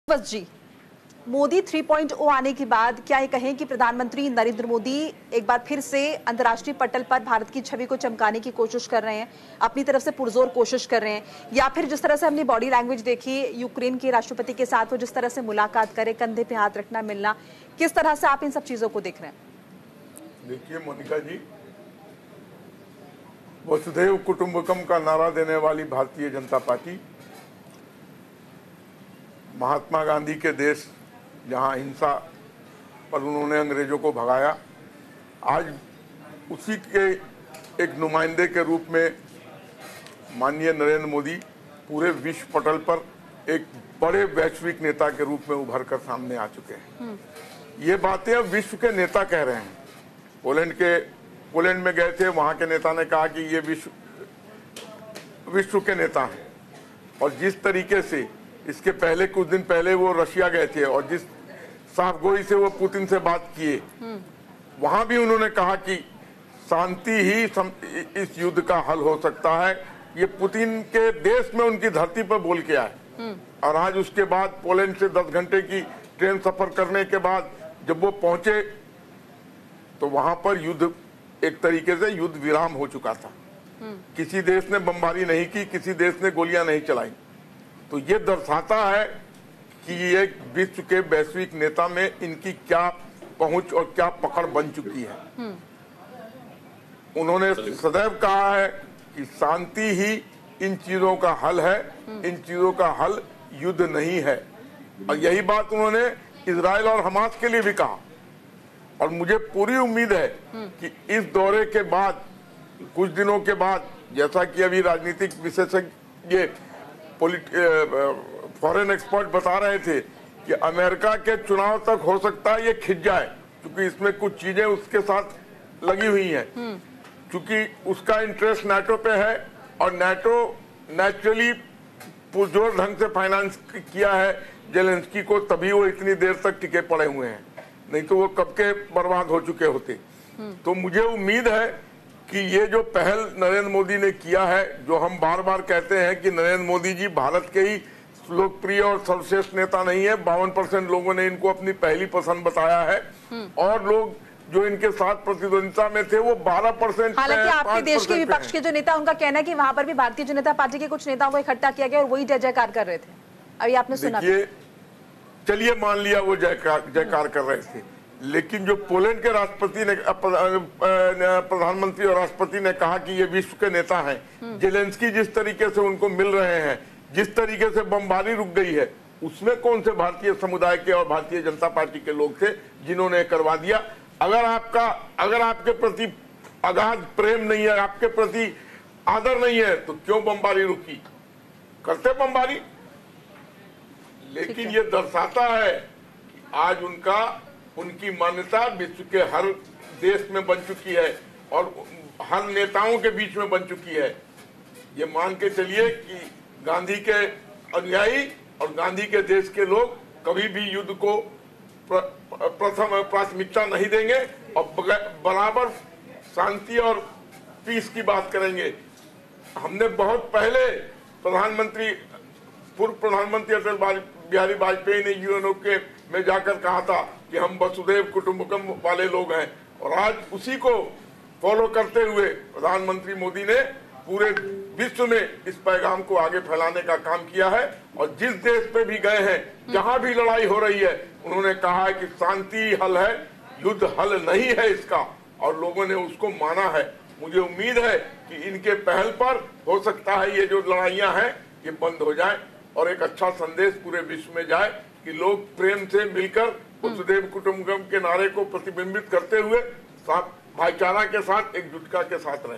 बस जी, मोदी 3.0 आने के बाद क्या ये कहें कि प्रधानमंत्री नरेंद्र मोदी एक बार फिर से अंतर्राष्ट्रीय पटल पर भारत की छवि को चमकाने की कोशिश कर रहे हैं, अपनी तरफ से पुरजोर कोशिश कर रहे हैं, या फिर जिस तरह से हमने बॉडी लैंग्वेज देखी यूक्रेन के राष्ट्रपति के साथ वो जिस तरह से मुलाकात करे, कंधे पे हाथ रखना, मिलना, किस तरह से आप इन सब चीजों को देख रहे हैं? देखिए मोनिका जी, वसुधैव कुटुंबकम का नारा देने वाली भारतीय जनता पार्टी महात्मा गांधी के देश जहां हिंसा पर उन्होंने अंग्रेजों को भगाया, आज उसी के एक नुमाइंदे के रूप में माननीय नरेंद्र मोदी पूरे विश्व पटल पर एक बड़े वैश्विक नेता के रूप में उभर कर सामने आ चुके हैं। ये बातें अब विश्व के नेता कह रहे हैं। पोलैंड में गए थे, वहां के नेता ने कहा कि ये विश्व के नेता हैं। और जिस तरीके से इसके पहले कुछ दिन पहले वो रशिया गए थे और जिस साफगोई से वो पुतिन से बात किए, वहां भी उन्होंने कहा कि शांति ही इस युद्ध का हल हो सकता है। ये पुतिन के देश में उनकी धरती पर बोल के आए। और आज उसके बाद पोलैंड से 10 घंटे की ट्रेन सफर करने के बाद जब वो पहुंचे तो वहां पर युद्ध एक तरीके से युद्ध विराम हो चुका था। किसी देश ने बमबारी नहीं की, किसी देश ने गोलियां नहीं चलाई। तो ये दर्शाता है कि ये विश्व के वैश्विक नेता में इनकी क्या पहुंच और क्या पकड़ बन चुकी है। उन्होंने सदैव कहा है कि शांति ही इन चीजों का हल है, इन चीजों का हल युद्ध नहीं है। और यही बात उन्होंने इजराइल और हमास के लिए भी कहा। और मुझे पूरी उम्मीद है कि इस दौरे के बाद, कुछ दिनों के बाद, जैसा कि अभी राजनीतिक विशेषज्ञ फॉरेन एक्सपर्ट बता रहे थे कि अमेरिका के चुनाव तक हो सकता है ये खिंच जाए, क्योंकि इसमें कुछ चीजें उसके साथ लगी हुई हैं। क्योंकि उसका इंटरेस्ट नाटो पे है और नाटो नेचुरली पुरजोर ढंग से फाइनेंस किया है जेलेंस्की को, तभी वो इतनी देर तक टिके पड़े हुए हैं, नहीं तो वो कब के बर्बाद हो चुके होते। तो मुझे उम्मीद है कि ये जो पहल नरेंद्र मोदी ने किया है, जो हम बार बार कहते हैं कि नरेंद्र मोदी जी भारत के ही लोकप्रिय और सर्वश्रेष्ठ नेता नहीं है, 52% लोगों ने इनको अपनी पहली पसंद बताया है। और लोग जो इनके साथ प्रतिद्वंदिता में थे वो 12%। हालांकि आपके देश के विपक्ष के जो नेता, उनका कहना है कि वहां पर भी भारतीय जनता पार्टी के कुछ नेताओं को इकट्ठा किया गया और वही जय जयकार कर रहे थे। अभी आपने सुना? चलिए मान लिया वो जयकार कर रहे थे, लेकिन जो पोलैंड के राष्ट्रपति ने, प्रधानमंत्री और राष्ट्रपति ने कहा कि ये विश्व के नेता हैं, जेलेंस्की जिस तरीके से उनको मिल रहे हैं, जिस तरीके से बमबारी रुक गई है, उसमें कौन से भारतीय समुदाय के और भारतीय जनता पार्टी के लोग थे जिन्होंने करवा दिया? अगर आपके प्रति अगाध प्रेम नहीं है, आपके प्रति आदर नहीं है, तो क्यों बमबारी रुकी? करते बमबारी। लेकिन ये दर्शाता है कि आज उनकी मान्यता विश्व के हर देश में बन चुकी है और हर नेताओं के बीच में बन चुकी है। ये मान के चलिए कि गांधी के अनुयायी और गांधी के देश के लोग कभी भी युद्ध को प्रथम प्राथमिकता नहीं देंगे और बराबर शांति और पीस की बात करेंगे। हमने बहुत पहले पूर्व प्रधानमंत्री अटल बिहारी वाजपेयी ने यूएनओ के में जाकर कहा था कि हम वसुधैव कुटुंबकम वाले लोग हैं, और आज उसी को फॉलो करते हुए प्रधानमंत्री मोदी ने पूरे विश्व में इस पैगाम को आगे फैलाने का काम किया है। और जिस देश पे भी गए हैं, जहां भी लड़ाई हो रही है, उन्होंने कहा है कि शांति हल है, युद्ध हल नहीं है इसका, और लोगों ने उसको माना है। मुझे उम्मीद है कि इनके पहल पर हो सकता है ये जो लड़ाइयां हैं ये बंद हो जाए और एक अच्छा संदेश पूरे विश्व में जाए कि लोग प्रेम से मिलकर वसुधैव कुटुंबकम के नारे को प्रतिबिंबित करते हुए भाईचारा के साथ, एकजुटता के साथ रहें।